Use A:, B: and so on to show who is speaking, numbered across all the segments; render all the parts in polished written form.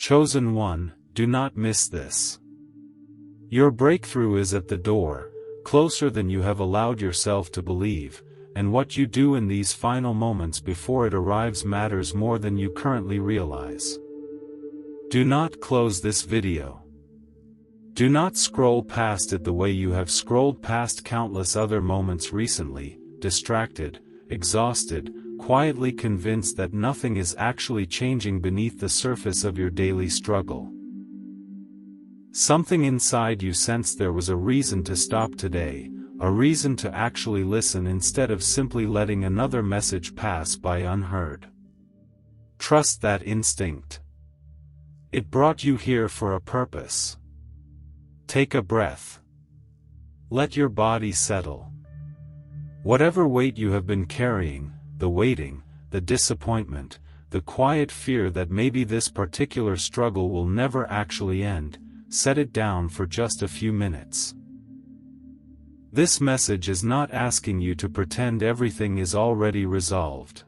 A: Chosen one, do not miss this. Your breakthrough is at the door, closer than you have allowed yourself to believe, and what you do in these final moments before it arrives matters more than you currently realize. Do not close this video. Do not scroll past it the way you have scrolled past countless other moments recently, distracted, exhausted, quietly convinced that nothing is actually changing beneath the surface of your daily struggle. Something inside you sensed there was a reason to stop today, a reason to actually listen instead of simply letting another message pass by unheard. Trust that instinct. It brought you here for a purpose. Take a breath. Let your body settle. Whatever weight you have been carrying, the waiting, the disappointment, the quiet fear that maybe this particular struggle will never actually end, set it down for just a few minutes. This message is not asking you to pretend everything is already resolved.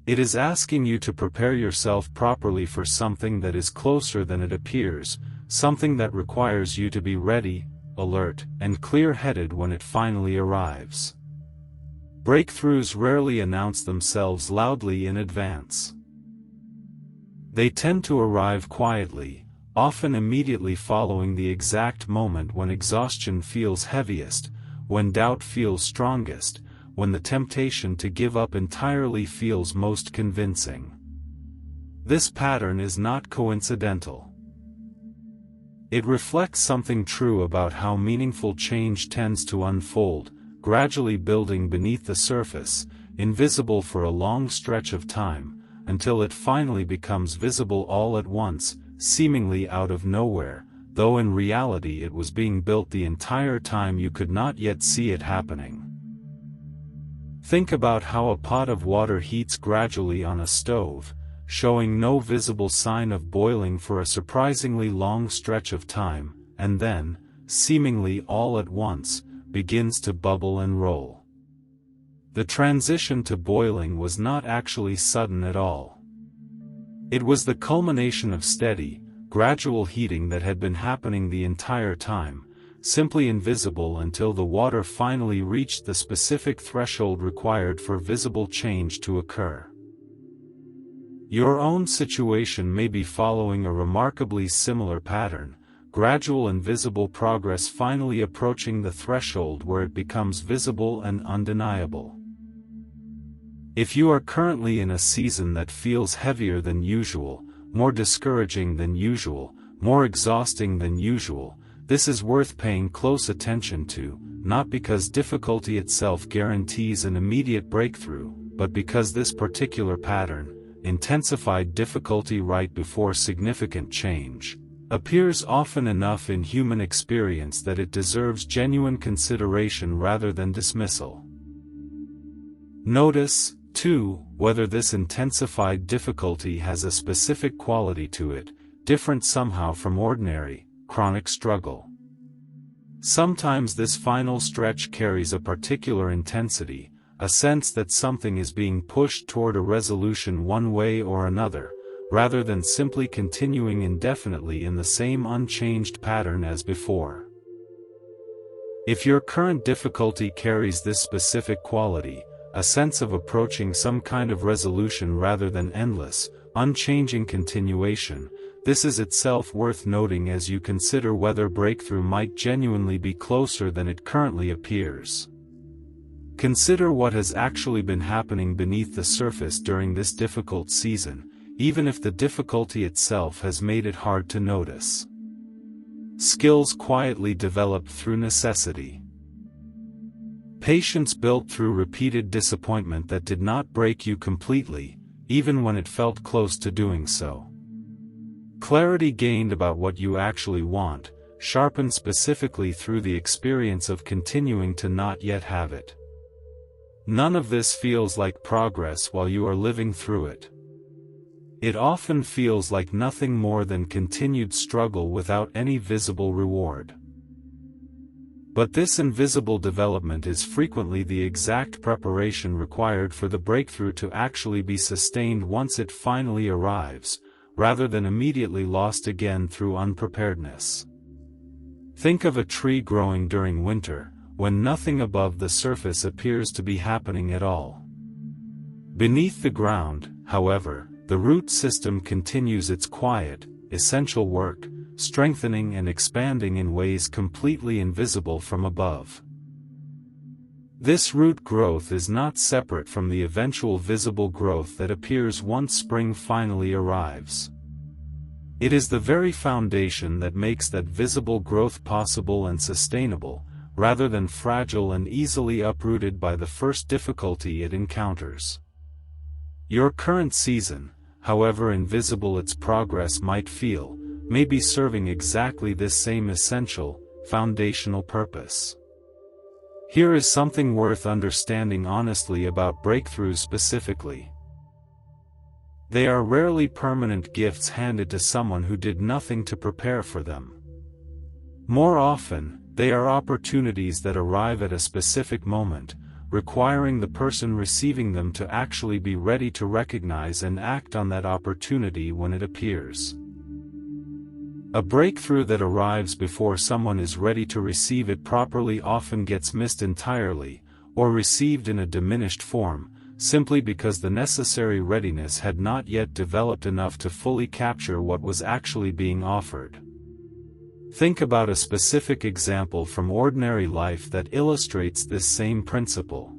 A: It is asking you to prepare yourself properly for something that is closer than it appears, something that requires you to be ready, alert, and clear-headed when it finally arrives. Breakthroughs rarely announce themselves loudly in advance. They tend to arrive quietly, often immediately following the exact moment when exhaustion feels heaviest, when doubt feels strongest, when the temptation to give up entirely feels most convincing. This pattern is not coincidental. It reflects something true about how meaningful change tends to unfold, gradually building beneath the surface, invisible for a long stretch of time, until it finally becomes visible all at once, seemingly out of nowhere, though in reality it was being built the entire time you could not yet see it happening. Think about how a pot of water heats gradually on a stove, showing no visible sign of boiling for a surprisingly long stretch of time, and then, seemingly all at once, begins to bubble and roll. The transition to boiling was not actually sudden at all. It was the culmination of steady, gradual heating that had been happening the entire time, simply invisible until the water finally reached the specific threshold required for visible change to occur. Your own situation may be following a remarkably similar pattern, gradual and visible progress finally approaching the threshold where it becomes visible and undeniable. If you are currently in a season that feels heavier than usual, more discouraging than usual, more exhausting than usual, this is worth paying close attention to, not because difficulty itself guarantees an immediate breakthrough, but because this particular pattern, intensified difficulty right before significant change, appears often enough in human experience that it deserves genuine consideration rather than dismissal. Notice, too, whether this intensified difficulty has a specific quality to it, different somehow from ordinary, chronic struggle. Sometimes this final stretch carries a particular intensity, a sense that something is being pushed toward a resolution one way or another, rather than simply continuing indefinitely in the same unchanged pattern as before. If your current difficulty carries this specific quality, a sense of approaching some kind of resolution rather than endless, unchanging continuation, this is itself worth noting as you consider whether breakthrough might genuinely be closer than it currently appears. Consider what has actually been happening beneath the surface during this difficult season, even if the difficulty itself has made it hard to notice. Skills quietly developed through necessity. Patience built through repeated disappointment that did not break you completely, even when it felt close to doing so. Clarity gained about what you actually want, sharpened specifically through the experience of continuing to not yet have it. None of this feels like progress while you are living through it. It often feels like nothing more than continued struggle without any visible reward. But this invisible development is frequently the exact preparation required for the breakthrough to actually be sustained once it finally arrives, rather than immediately lost again through unpreparedness. Think of a tree growing during winter, when nothing above the surface appears to be happening at all. Beneath the ground, however, the root system continues its quiet, essential work, strengthening and expanding in ways completely invisible from above. This root growth is not separate from the eventual visible growth that appears once spring finally arrives. It is the very foundation that makes that visible growth possible and sustainable, rather than fragile and easily uprooted by the first difficulty it encounters. Your current season, however invisible its progress might feel, may be serving exactly this same essential, foundational purpose. Here is something worth understanding honestly about breakthroughs specifically. They are rarely permanent gifts handed to someone who did nothing to prepare for them. More often, they are opportunities that arrive at a specific moment, requiring the person receiving them to actually be ready to recognize and act on that opportunity when it appears. A breakthrough that arrives before someone is ready to receive it properly often gets missed entirely, or received in a diminished form, simply because the necessary readiness had not yet developed enough to fully capture what was actually being offered. Think about a specific example from ordinary life that illustrates this same principle.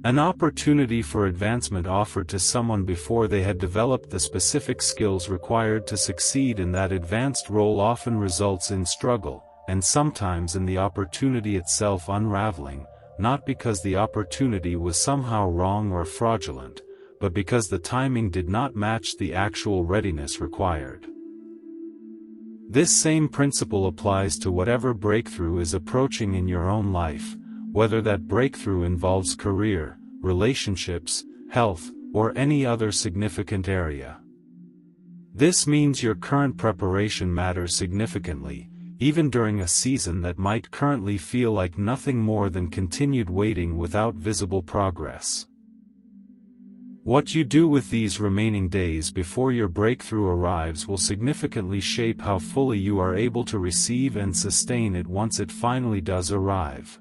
A: An opportunity for advancement offered to someone before they had developed the specific skills required to succeed in that advanced role often results in struggle, and sometimes in the opportunity itself unraveling, not because the opportunity was somehow wrong or fraudulent, but because the timing did not match the actual readiness required. This same principle applies to whatever breakthrough is approaching in your own life, whether that breakthrough involves career, relationships, health, or any other significant area. This means your current preparation matters significantly, even during a season that might currently feel like nothing more than continued waiting without visible progress. What you do with these remaining days before your breakthrough arrives will significantly shape how fully you are able to receive and sustain it once it finally does arrive.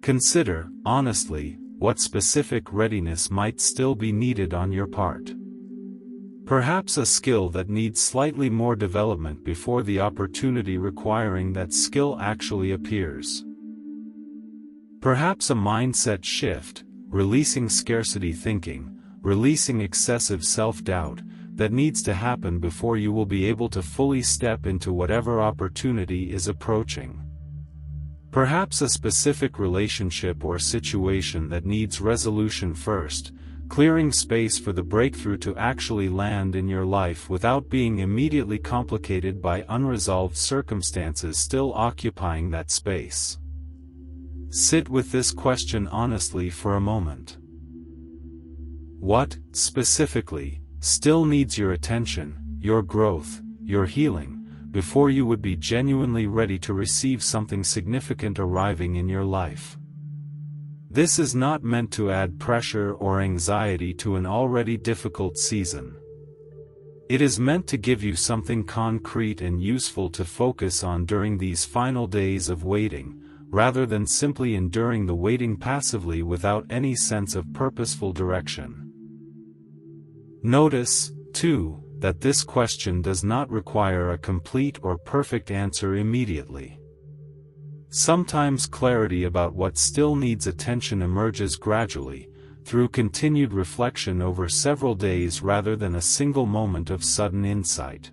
A: Consider, honestly, what specific readiness might still be needed on your part. Perhaps a skill that needs slightly more development before the opportunity requiring that skill actually appears. Perhaps a mindset shift, releasing scarcity thinking, releasing excessive self-doubt, that needs to happen before you will be able to fully step into whatever opportunity is approaching. Perhaps a specific relationship or situation that needs resolution first, clearing space for the breakthrough to actually land in your life without being immediately complicated by unresolved circumstances still occupying that space. Sit with this question honestly for a moment. What, specifically, still needs your attention, your growth, your healing, before you would be genuinely ready to receive something significant arriving in your life? This is not meant to add pressure or anxiety to an already difficult season. It is meant to give you something concrete and useful to focus on during these final days of waiting, rather than simply enduring the waiting passively without any sense of purposeful direction. Notice, too, that this question does not require a complete or perfect answer immediately. Sometimes clarity about what still needs attention emerges gradually, through continued reflection over several days rather than a single moment of sudden insight.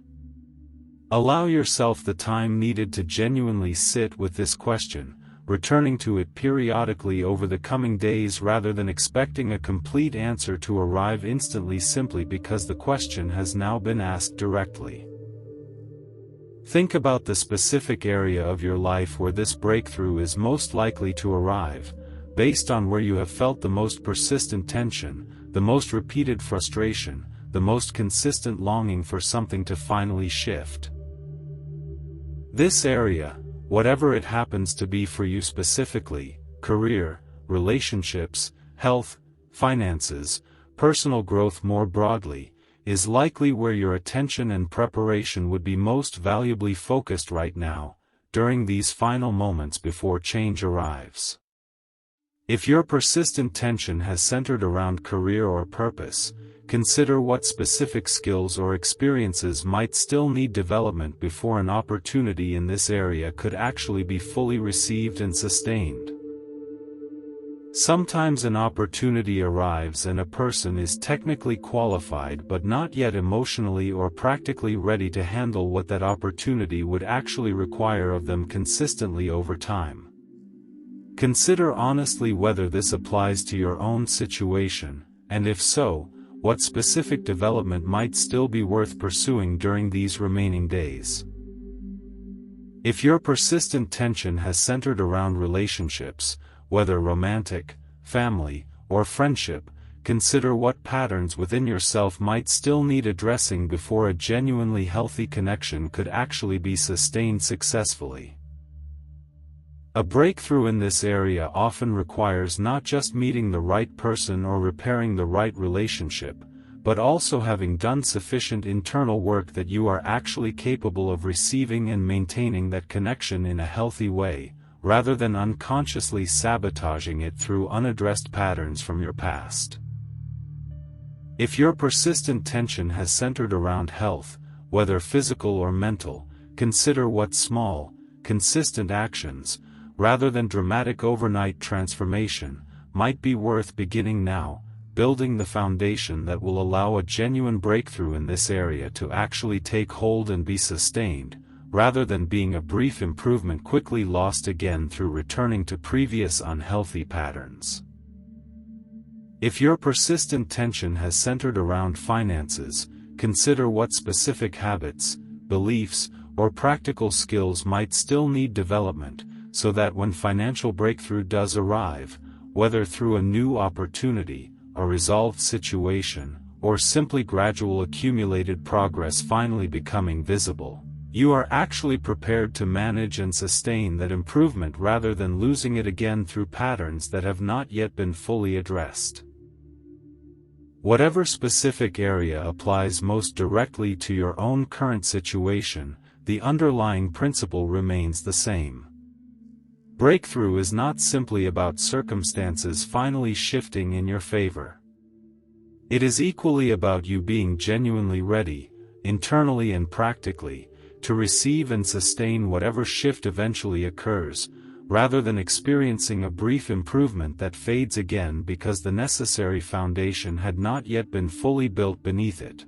A: Allow yourself the time needed to genuinely sit with this question, returning to it periodically over the coming days rather than expecting a complete answer to arrive instantly simply because the question has now been asked directly. Think about the specific area of your life where this breakthrough is most likely to arrive, based on where you have felt the most persistent tension, the most repeated frustration, the most consistent longing for something to finally shift. This area, whatever it happens to be for you specifically, career, relationships, health, finances, personal growth more broadly, is likely where your attention and preparation would be most valuably focused right now, during these final moments before change arrives. If your persistent tension has centered around career or purpose, consider what specific skills or experiences might still need development before an opportunity in this area could actually be fully received and sustained. Sometimes an opportunity arrives and a person is technically qualified but not yet emotionally or practically ready to handle what that opportunity would actually require of them consistently over time. Consider honestly whether this applies to your own situation, and if so, what specific development might still be worth pursuing during these remaining days. If your persistent tension has centered around relationships, whether romantic, family, or friendship, consider what patterns within yourself might still need addressing before a genuinely healthy connection could actually be sustained successfully. A breakthrough in this area often requires not just meeting the right person or repairing the right relationship, but also having done sufficient internal work that you are actually capable of receiving and maintaining that connection in a healthy way, rather than unconsciously sabotaging it through unaddressed patterns from your past. If your persistent tension has centered around health, whether physical or mental, consider what small, consistent actions, rather than dramatic overnight transformation, might be worth beginning now, building the foundation that will allow a genuine breakthrough in this area to actually take hold and be sustained, rather than being a brief improvement quickly lost again through returning to previous unhealthy patterns. If your persistent tension has centered around finances, consider what specific habits, beliefs, or practical skills might still need development, so that when financial breakthrough does arrive, whether through a new opportunity, a resolved situation, or simply gradual accumulated progress finally becoming visible, you are actually prepared to manage and sustain that improvement rather than losing it again through patterns that have not yet been fully addressed. Whatever specific area applies most directly to your own current situation, the underlying principle remains the same. Breakthrough is not simply about circumstances finally shifting in your favor. It is equally about you being genuinely ready, internally and practically, to receive and sustain whatever shift eventually occurs, rather than experiencing a brief improvement that fades again because the necessary foundation had not yet been fully built beneath it.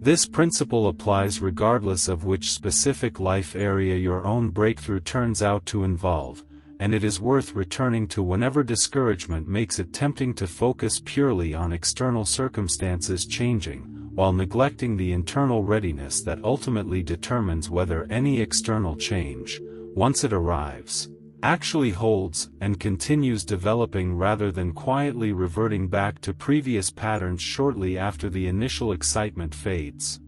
A: This principle applies regardless of which specific life area your own breakthrough turns out to involve, and it is worth returning to whenever discouragement makes it tempting to focus purely on external circumstances changing, while neglecting the internal readiness that ultimately determines whether any external change, once it arrives, actually holds and continues developing rather than quietly reverting back to previous patterns shortly after the initial excitement fades.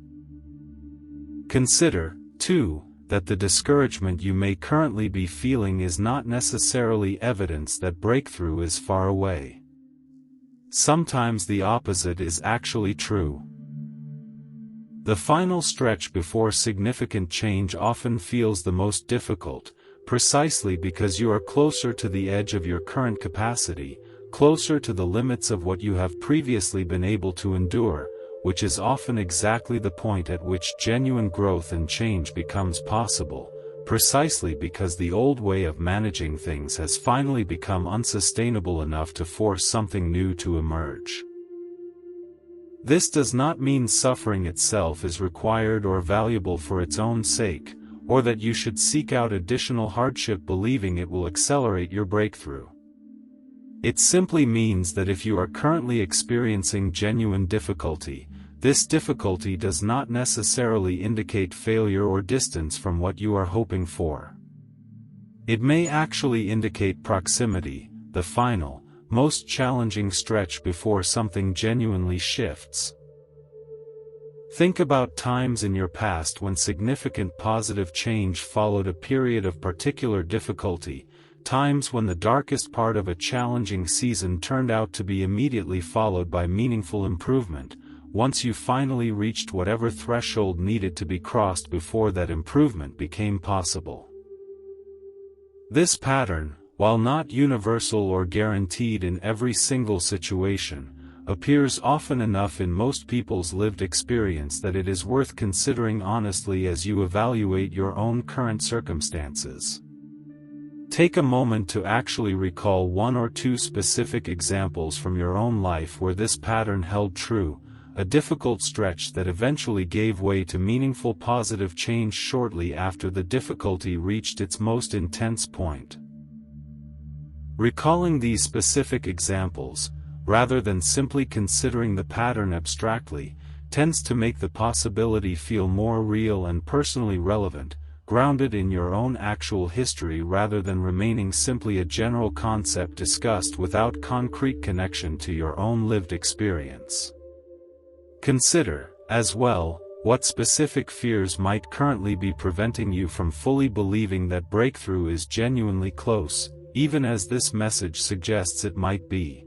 A: Consider, too, that the discouragement you may currently be feeling is not necessarily evidence that breakthrough is far away. Sometimes the opposite is actually true. The final stretch before significant change often feels the most difficult, precisely because you are closer to the edge of your current capacity, closer to the limits of what you have previously been able to endure, which is often exactly the point at which genuine growth and change becomes possible, precisely because the old way of managing things has finally become unsustainable enough to force something new to emerge. This does not mean suffering itself is required or valuable for its own sake, or that you should seek out additional hardship believing it will accelerate your breakthrough. It simply means that if you are currently experiencing genuine difficulty, this difficulty does not necessarily indicate failure or distance from what you are hoping for. It may actually indicate proximity, the final, most challenging stretch before something genuinely shifts. Think about times in your past when significant positive change followed a period of particular difficulty, times when the darkest part of a challenging season turned out to be immediately followed by meaningful improvement, once you finally reached whatever threshold needed to be crossed before that improvement became possible. This pattern, while not universal or guaranteed in every single situation, appears often enough in most people's lived experience that it is worth considering honestly as you evaluate your own current circumstances. Take a moment to actually recall one or two specific examples from your own life where this pattern held true, a difficult stretch that eventually gave way to meaningful positive change shortly after the difficulty reached its most intense point. Recalling these specific examples, rather than simply considering the pattern abstractly, tends to make the possibility feel more real and personally relevant, grounded in your own actual history rather than remaining simply a general concept discussed without concrete connection to your own lived experience. Consider, as well, what specific fears might currently be preventing you from fully believing that breakthrough is genuinely close, even as this message suggests it might be.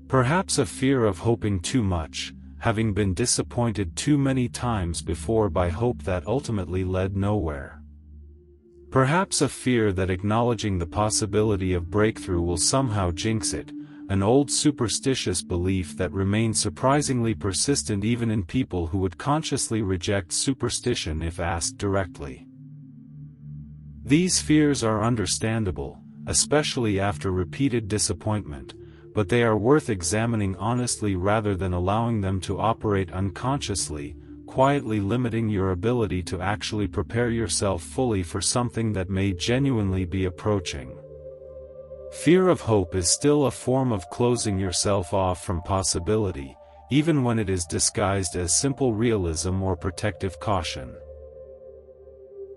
A: Perhaps a fear of hoping too much, having been disappointed too many times before by hope that ultimately led nowhere. Perhaps a fear that acknowledging the possibility of breakthrough will somehow jinx it, an old superstitious belief that remains surprisingly persistent even in people who would consciously reject superstition if asked directly. These fears are understandable, especially after repeated disappointment, but they are worth examining honestly rather than allowing them to operate unconsciously, quietly limiting your ability to actually prepare yourself fully for something that may genuinely be approaching. Fear of hope is still a form of closing yourself off from possibility, even when it is disguised as simple realism or protective caution.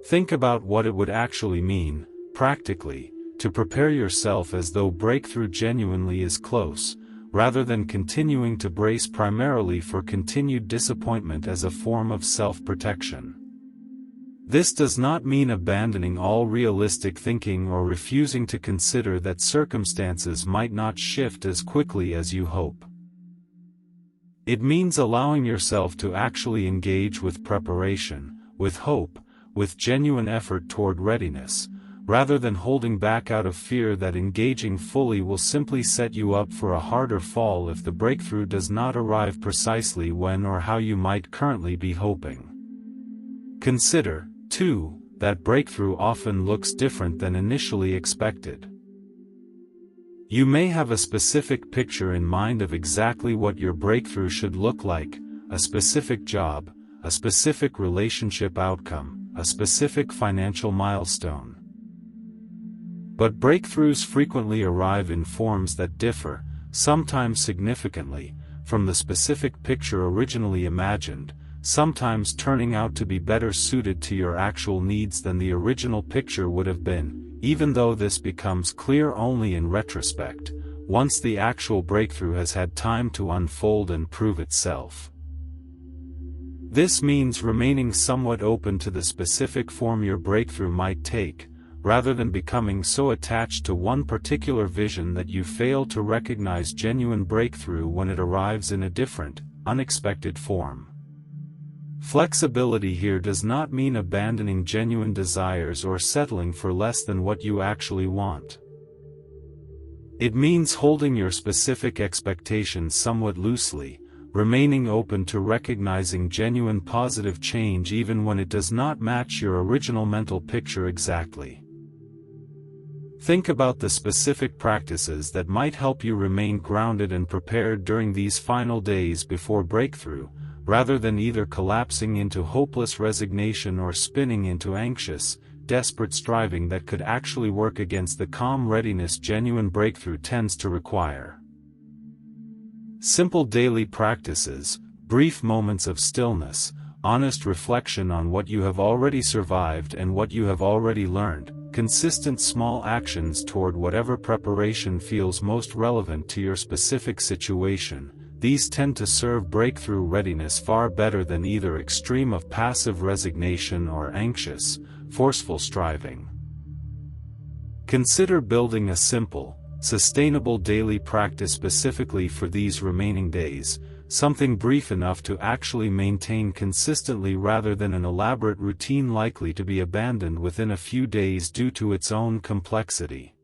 A: Think about what it would actually mean, practically, to prepare yourself as though breakthrough genuinely is close, rather than continuing to brace primarily for continued disappointment as a form of self-protection. This does not mean abandoning all realistic thinking or refusing to consider that circumstances might not shift as quickly as you hope. It means allowing yourself to actually engage with preparation, with hope, with genuine effort toward readiness, rather than holding back out of fear that engaging fully will simply set you up for a harder fall if the breakthrough does not arrive precisely when or how you might currently be hoping. Consider, too, that breakthrough often looks different than initially expected. You may have a specific picture in mind of exactly what your breakthrough should look like, a specific job, a specific relationship outcome, a specific financial milestone. But breakthroughs frequently arrive in forms that differ, sometimes significantly, from the specific picture originally imagined, sometimes turning out to be better suited to your actual needs than the original picture would have been, even though this becomes clear only in retrospect, once the actual breakthrough has had time to unfold and prove itself. This means remaining somewhat open to the specific form your breakthrough might take, rather than becoming so attached to one particular vision that you fail to recognize genuine breakthrough when it arrives in a different, unexpected form. Flexibility here does not mean abandoning genuine desires or settling for less than what you actually want. It means holding your specific expectations somewhat loosely, remaining open to recognizing genuine positive change even when it does not match your original mental picture exactly. Think about the specific practices that might help you remain grounded and prepared during these final days before breakthrough, rather than either collapsing into hopeless resignation or spinning into anxious, desperate striving that could actually work against the calm readiness genuine breakthrough tends to require. Simple daily practices, brief moments of stillness, honest reflection on what you have already survived and what you have already learned, consistent small actions toward whatever preparation feels most relevant to your specific situation. These tend to serve breakthrough readiness far better than either extreme of passive resignation or anxious, forceful striving. Consider building a simple, sustainable daily practice specifically for these remaining days, something brief enough to actually maintain consistently rather than an elaborate routine likely to be abandoned within a few days due to its own complexity.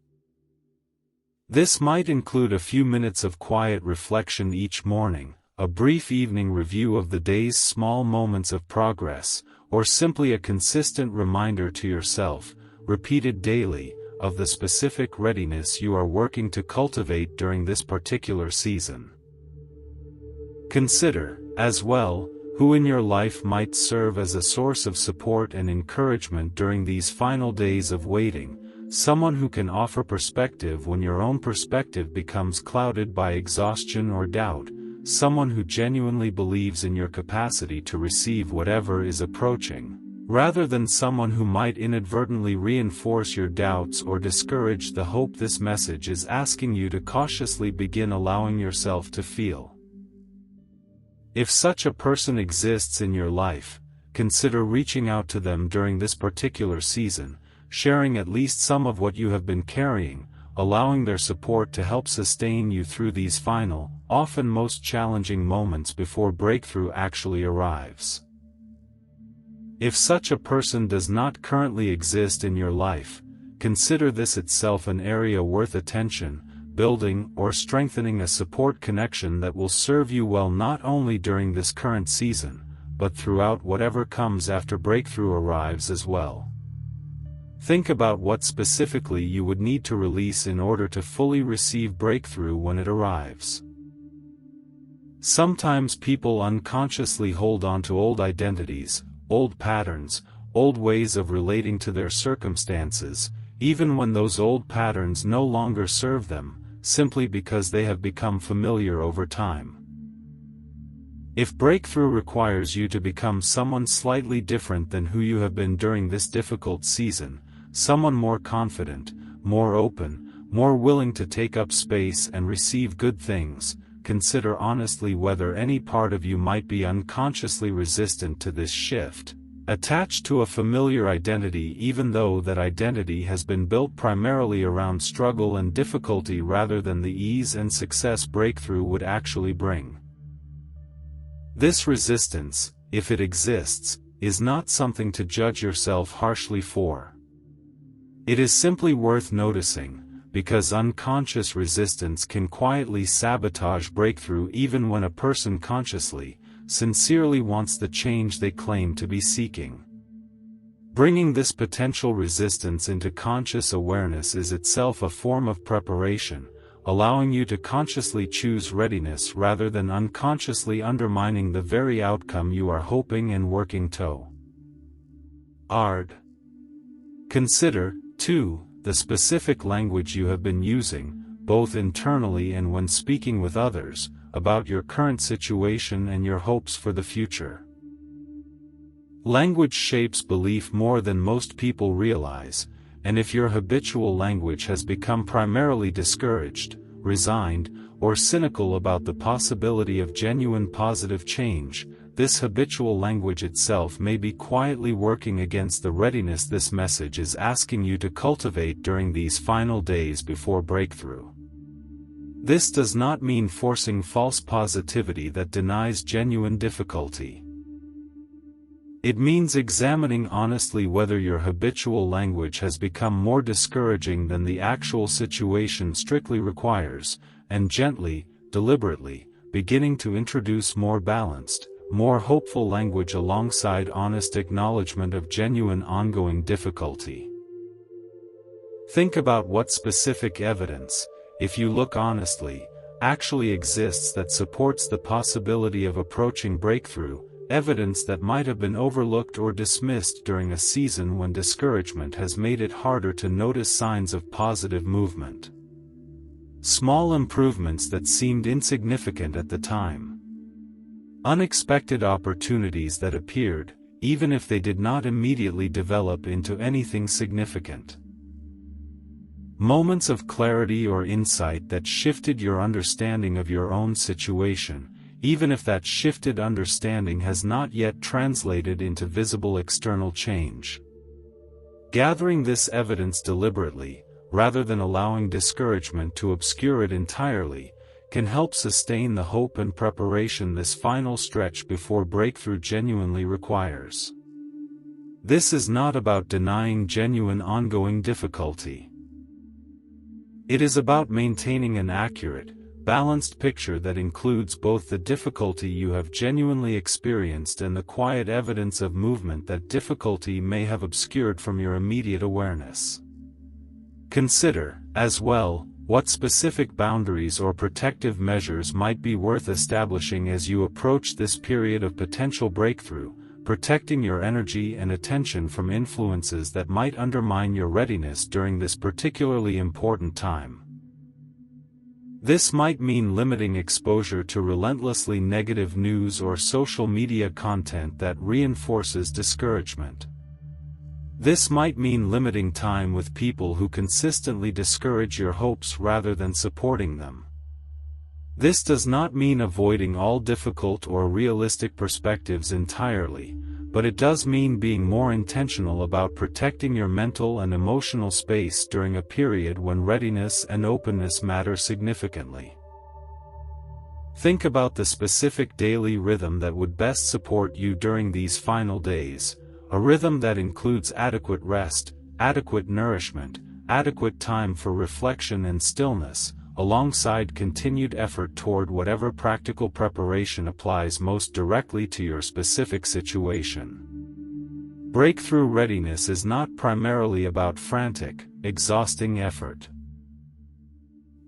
A: This might include a few minutes of quiet reflection each morning, a brief evening review of the day's small moments of progress, or simply a consistent reminder to yourself, repeated daily, of the specific readiness you are working to cultivate during this particular season. Consider, as well, who in your life might serve as a source of support and encouragement during these final days of waiting, someone who can offer perspective when your own perspective becomes clouded by exhaustion or doubt, someone who genuinely believes in your capacity to receive whatever is approaching, rather than someone who might inadvertently reinforce your doubts or discourage the hope this message is asking you to cautiously begin allowing yourself to feel. If such a person exists in your life, consider reaching out to them during this particular season, sharing at least some of what you have been carrying, allowing their support to help sustain you through these final, often most challenging moments before breakthrough actually arrives. If such a person does not currently exist in your life, consider this itself an area worth attention, building or strengthening a support connection that will serve you well not only during this current season, but throughout whatever comes after breakthrough arrives as well. Think about what specifically you would need to release in order to fully receive breakthrough when it arrives. Sometimes people unconsciously hold on to old identities, old patterns, old ways of relating to their circumstances, even when those old patterns no longer serve them, simply because they have become familiar over time. If breakthrough requires you to become someone slightly different than who you have been during this difficult season, someone more confident, more open, more willing to take up space and receive good things, consider honestly whether any part of you might be unconsciously resistant to this shift, attached to a familiar identity even though that identity has been built primarily around struggle and difficulty rather than the ease and success breakthrough would actually bring. This resistance, if it exists, is not something to judge yourself harshly for. It is simply worth noticing, because unconscious resistance can quietly sabotage breakthrough even when a person consciously, sincerely wants the change they claim to be seeking. Bringing this potential resistance into conscious awareness is itself a form of preparation, allowing you to consciously choose readiness rather than unconsciously undermining the very outcome you are hoping and working toward. Consider, too, the specific language you have been using, both internally and when speaking with others, about your current situation and your hopes for the future. Language shapes belief more than most people realize, and if your habitual language has become primarily discouraged, resigned, or cynical about the possibility of genuine positive change, this habitual language itself may be quietly working against the readiness this message is asking you to cultivate during these final days before breakthrough. This does not mean forcing false positivity that denies genuine difficulty. It means examining honestly whether your habitual language has become more discouraging than the actual situation strictly requires, and gently, deliberately, beginning to introduce more balanced, more hopeful language alongside honest acknowledgement of genuine ongoing difficulty. Think about what specific evidence, if you look honestly, actually exists that supports the possibility of approaching breakthrough, evidence that might have been overlooked or dismissed during a season when discouragement has made it harder to notice signs of positive movement. Small improvements that seemed insignificant at the time. Unexpected opportunities that appeared, even if they did not immediately develop into anything significant. Moments of clarity or insight that shifted your understanding of your own situation, even if that shifted understanding has not yet translated into visible external change. Gathering this evidence deliberately, rather than allowing discouragement to obscure it entirely, can help sustain the hope and preparation this final stretch before breakthrough genuinely requires. This is not about denying genuine ongoing difficulty. It is about maintaining an accurate, balanced picture that includes both the difficulty you have genuinely experienced and the quiet evidence of movement that difficulty may have obscured from your immediate awareness. Consider, as well, what specific boundaries or protective measures might be worth establishing as you approach this period of potential breakthrough, protecting your energy and attention from influences that might undermine your readiness during this particularly important time. This might mean limiting exposure to relentlessly negative news or social media content that reinforces discouragement. This might mean limiting time with people who consistently discourage your hopes rather than supporting them. This does not mean avoiding all difficult or realistic perspectives entirely, but it does mean being more intentional about protecting your mental and emotional space during a period when readiness and openness matter significantly. Think about the specific daily rhythm that would best support you during these final days, a rhythm that includes adequate rest, adequate nourishment, adequate time for reflection and stillness, alongside continued effort toward whatever practical preparation applies most directly to your specific situation. Breakthrough readiness is not primarily about frantic, exhausting effort.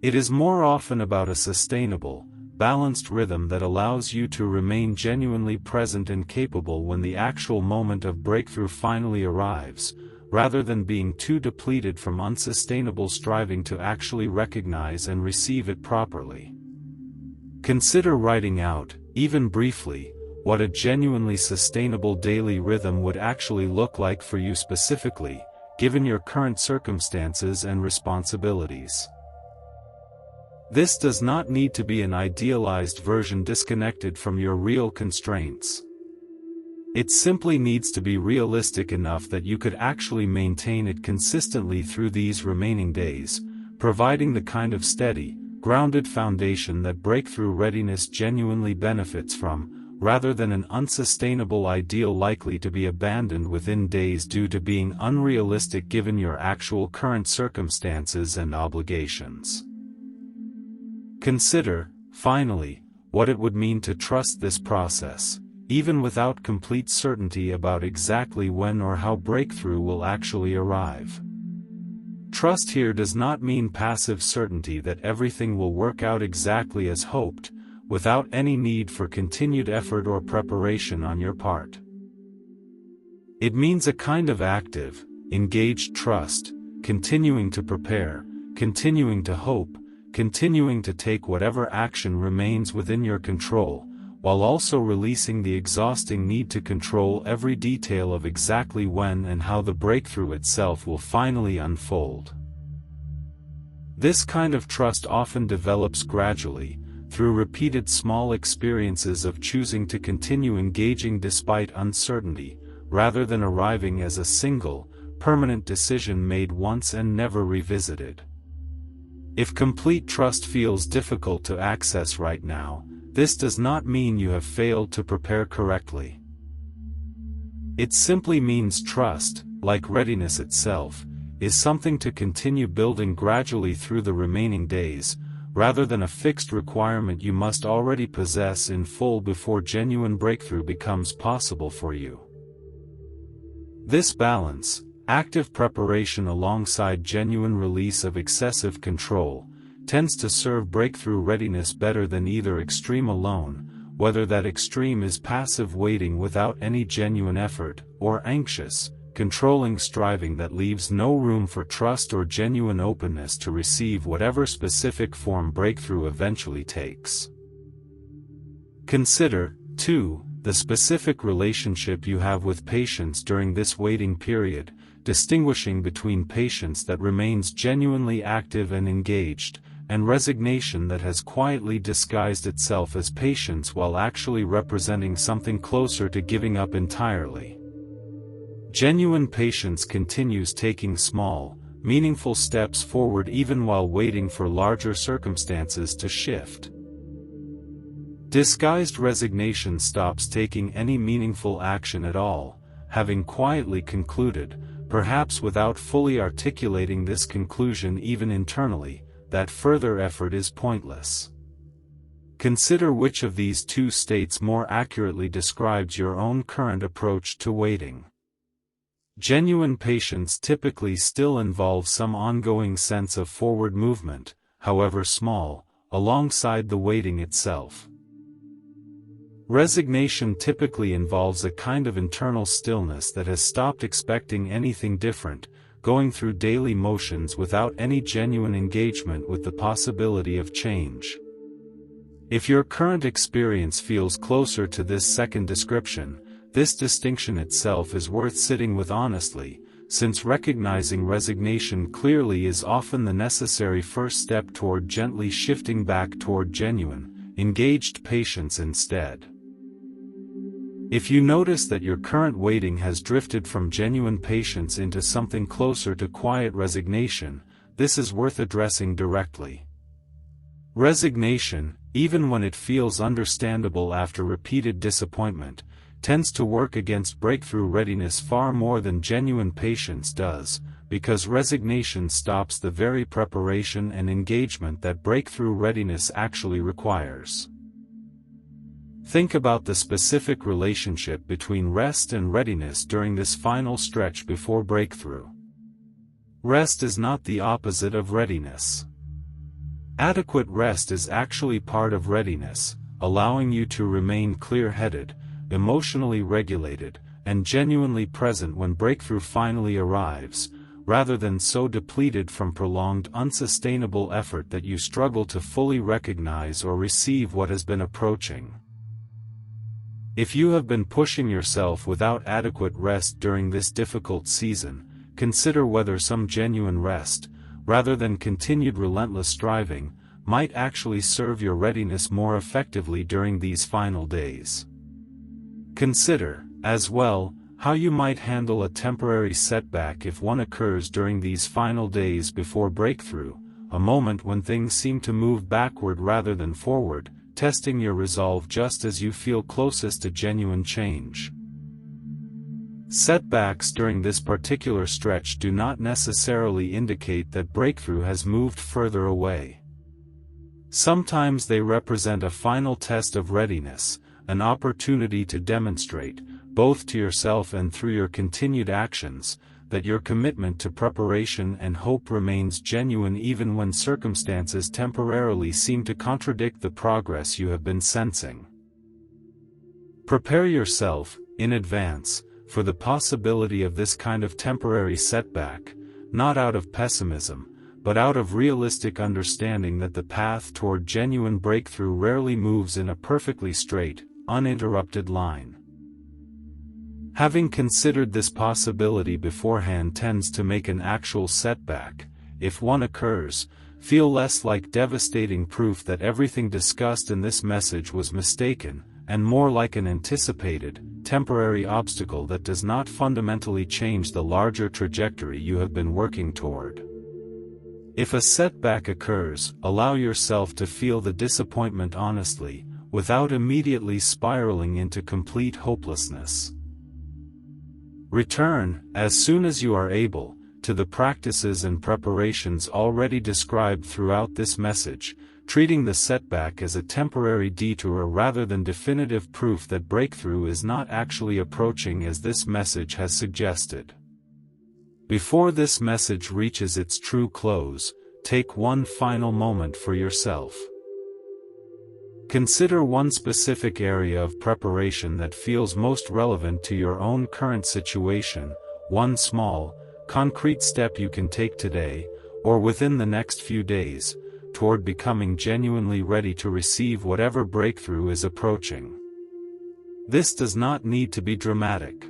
A: It is more often about a sustainable, balanced rhythm that allows you to remain genuinely present and capable when the actual moment of breakthrough finally arrives, rather than being too depleted from unsustainable striving to actually recognize and receive it properly. Consider writing out, even briefly, what a genuinely sustainable daily rhythm would actually look like for you specifically, given your current circumstances and responsibilities. This does not need to be an idealized version disconnected from your real constraints. It simply needs to be realistic enough that you could actually maintain it consistently through these remaining days, providing the kind of steady, grounded foundation that breakthrough readiness genuinely benefits from, rather than an unsustainable ideal likely to be abandoned within days due to being unrealistic given your actual current circumstances and obligations. Consider, finally, what it would mean to trust this process, even without complete certainty about exactly when or how breakthrough will actually arrive. Trust here does not mean passive certainty that everything will work out exactly as hoped, without any need for continued effort or preparation on your part. It means a kind of active, engaged trust, continuing to prepare, continuing to hope, continuing to take whatever action remains within your control, while also releasing the exhausting need to control every detail of exactly when and how the breakthrough itself will finally unfold. This kind of trust often develops gradually, through repeated small experiences of choosing to continue engaging despite uncertainty, rather than arriving as a single, permanent decision made once and never revisited. If complete trust feels difficult to access right now, this does not mean you have failed to prepare correctly. It simply means trust, like readiness itself, is something to continue building gradually through the remaining days, rather than a fixed requirement you must already possess in full before genuine breakthrough becomes possible for you. This balance, active preparation alongside genuine release of excessive control, tends to serve breakthrough readiness better than either extreme alone, whether that extreme is passive waiting without any genuine effort, or anxious, controlling striving that leaves no room for trust or genuine openness to receive whatever specific form breakthrough eventually takes. Consider, too, the specific relationship you have with patience during this waiting period, distinguishing between patience that remains genuinely active and engaged, and resignation that has quietly disguised itself as patience while actually representing something closer to giving up entirely. Genuine patience continues taking small, meaningful steps forward even while waiting for larger circumstances to shift. Disguised resignation stops taking any meaningful action at all, having quietly concluded, perhaps without fully articulating this conclusion even internally, that further effort is pointless. Consider which of these two states more accurately describes your own current approach to waiting. Genuine patience typically still involves some ongoing sense of forward movement, however small, alongside the waiting itself. Resignation typically involves a kind of internal stillness that has stopped expecting anything different, going through daily motions without any genuine engagement with the possibility of change. If your current experience feels closer to this second description, this distinction itself is worth sitting with honestly, since recognizing resignation clearly is often the necessary first step toward gently shifting back toward genuine, engaged patience instead. If you notice that your current waiting has drifted from genuine patience into something closer to quiet resignation, this is worth addressing directly. Resignation, even when it feels understandable after repeated disappointment, tends to work against breakthrough readiness far more than genuine patience does, because resignation stops the very preparation and engagement that breakthrough readiness actually requires. Think about the specific relationship between rest and readiness during this final stretch before breakthrough. Rest is not the opposite of readiness. Adequate rest is actually part of readiness, allowing you to remain clear-headed, emotionally regulated, and genuinely present when breakthrough finally arrives, rather than so depleted from prolonged unsustainable effort that you struggle to fully recognize or receive what has been approaching. If you have been pushing yourself without adequate rest during this difficult season, consider whether some genuine rest, rather than continued relentless striving, might actually serve your readiness more effectively during these final days. Consider, as well, how you might handle a temporary setback if one occurs during these final days before breakthrough, a moment when things seem to move backward rather than forward, testing your resolve just as you feel closest to genuine change. Setbacks during this particular stretch do not necessarily indicate that breakthrough has moved further away. Sometimes they represent a final test of readiness, an opportunity to demonstrate, both to yourself and through your continued actions, that your commitment to preparation and hope remains genuine even when circumstances temporarily seem to contradict the progress you have been sensing. Prepare yourself, in advance, for the possibility of this kind of temporary setback, not out of pessimism, but out of realistic understanding that the path toward genuine breakthrough rarely moves in a perfectly straight, uninterrupted line. Having considered this possibility beforehand tends to make an actual setback, if one occurs, feel less like devastating proof that everything discussed in this message was mistaken, and more like an anticipated, temporary obstacle that does not fundamentally change the larger trajectory you have been working toward. If a setback occurs, allow yourself to feel the disappointment honestly, without immediately spiraling into complete hopelessness. Return, as soon as you are able, to the practices and preparations already described throughout this message, treating the setback as a temporary detour rather than definitive proof that breakthrough is not actually approaching as this message has suggested. Before this message reaches its true close, take one final moment for yourself. Consider one specific area of preparation that feels most relevant to your own current situation, one small, concrete step you can take today, or within the next few days, toward becoming genuinely ready to receive whatever breakthrough is approaching. This does not need to be dramatic.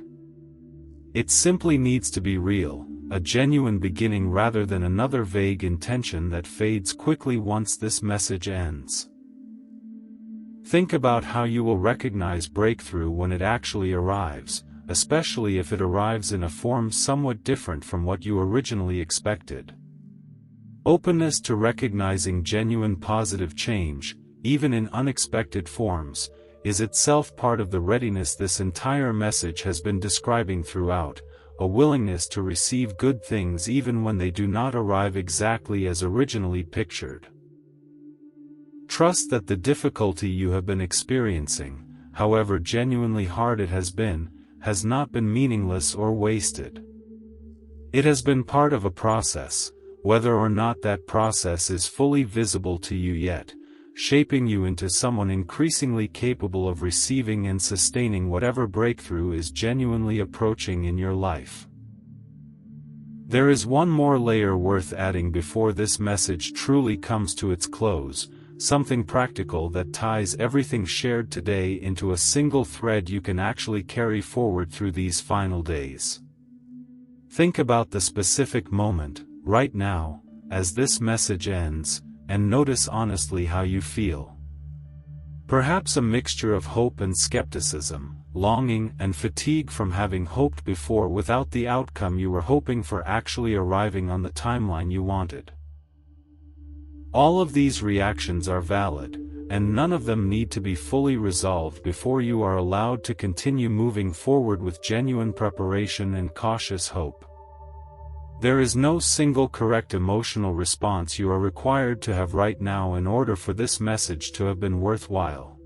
A: It simply needs to be real, a genuine beginning rather than another vague intention that fades quickly once this message ends. Think about how you will recognize breakthrough when it actually arrives, especially if it arrives in a form somewhat different from what you originally expected. Openness to recognizing genuine positive change, even in unexpected forms, is itself part of the readiness this entire message has been describing throughout, a willingness to receive good things even when they do not arrive exactly as originally pictured. Trust that the difficulty you have been experiencing, however genuinely hard it has not been meaningless or wasted. It has been part of a process, whether or not that process is fully visible to you yet, shaping you into someone increasingly capable of receiving and sustaining whatever breakthrough is genuinely approaching in your life. There is one more layer worth adding before this message truly comes to its close, something practical that ties everything shared today into a single thread you can actually carry forward through these final days. Think about the specific moment, right now, as this message ends, and notice honestly how you feel. Perhaps a mixture of hope and skepticism, longing and fatigue from having hoped before without the outcome you were hoping for actually arriving on the timeline you wanted. All of these reactions are valid, and none of them need to be fully resolved before you are allowed to continue moving forward with genuine preparation and cautious hope. There is no single correct emotional response you are required to have right now in order for this message to have been worthwhile.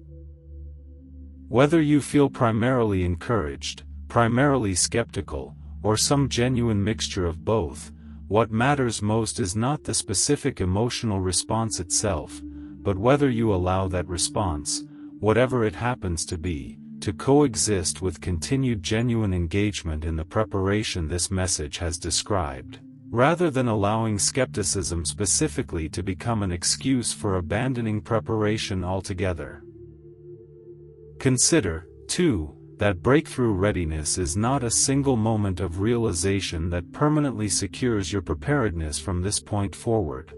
A: Whether you feel primarily encouraged, primarily skeptical, or some genuine mixture of both, what matters most is not the specific emotional response itself, but whether you allow that response, whatever it happens to be, to coexist with continued genuine engagement in the preparation this message has described, rather than allowing skepticism specifically to become an excuse for abandoning preparation altogether. Consider, too, that breakthrough readiness is not a single moment of realization that permanently secures your preparedness from this point forward.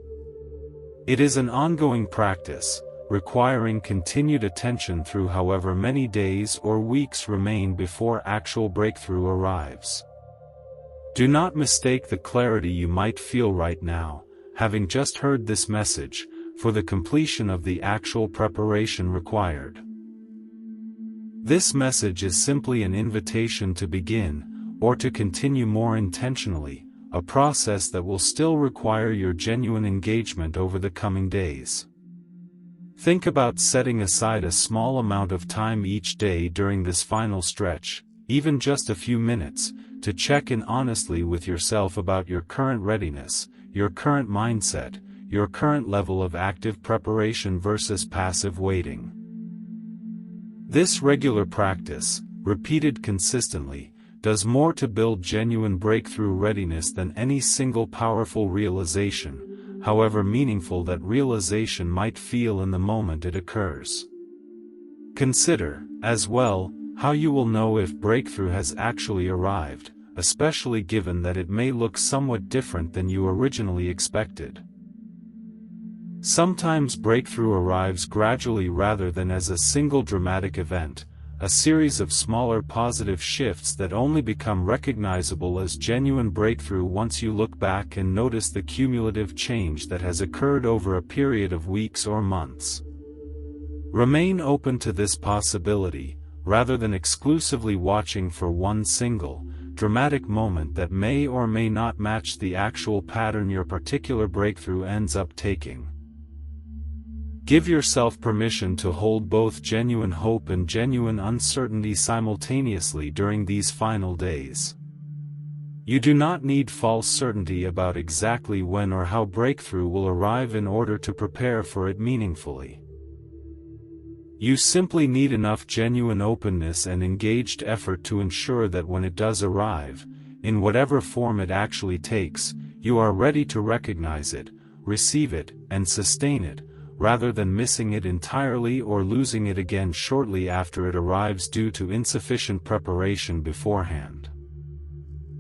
A: It is an ongoing practice, requiring continued attention through however many days or weeks remain before actual breakthrough arrives. Do not mistake the clarity you might feel right now, having just heard this message, for the completion of the actual preparation required. This message is simply an invitation to begin, or to continue more intentionally, a process that will still require your genuine engagement over the coming days. Think about setting aside a small amount of time each day during this final stretch, even just a few minutes, to check in honestly with yourself about your current readiness, your current mindset, your current level of active preparation versus passive waiting. This regular practice, repeated consistently, does more to build genuine breakthrough readiness than any single powerful realization, however meaningful that realization might feel in the moment it occurs. Consider, as well, how you will know if breakthrough has actually arrived, especially given that it may look somewhat different than you originally expected. Sometimes breakthrough arrives gradually rather than as a single dramatic event, a series of smaller positive shifts that only become recognizable as genuine breakthrough once you look back and notice the cumulative change that has occurred over a period of weeks or months. Remain open to this possibility, rather than exclusively watching for one single, dramatic moment that may or may not match the actual pattern your particular breakthrough ends up taking. Give yourself permission to hold both genuine hope and genuine uncertainty simultaneously during these final days. You do not need false certainty about exactly when or how breakthrough will arrive in order to prepare for it meaningfully. You simply need enough genuine openness and engaged effort to ensure that when it does arrive, in whatever form it actually takes, you are ready to recognize it, receive it, and sustain it, rather than missing it entirely or losing it again shortly after it arrives due to insufficient preparation beforehand.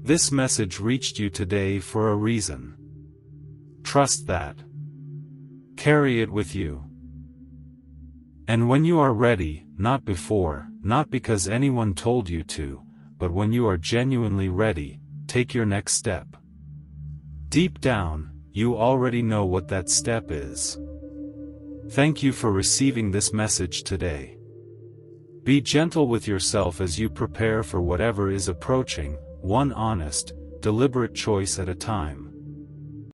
A: This message reached you today for a reason. Trust that. Carry it with you. And when you are ready, not before, not because anyone told you to, but when you are genuinely ready, take your next step. Deep down, you already know what that step is. Thank you for receiving this message today. Be gentle with yourself as you prepare for whatever is approaching, one honest, deliberate choice at a time.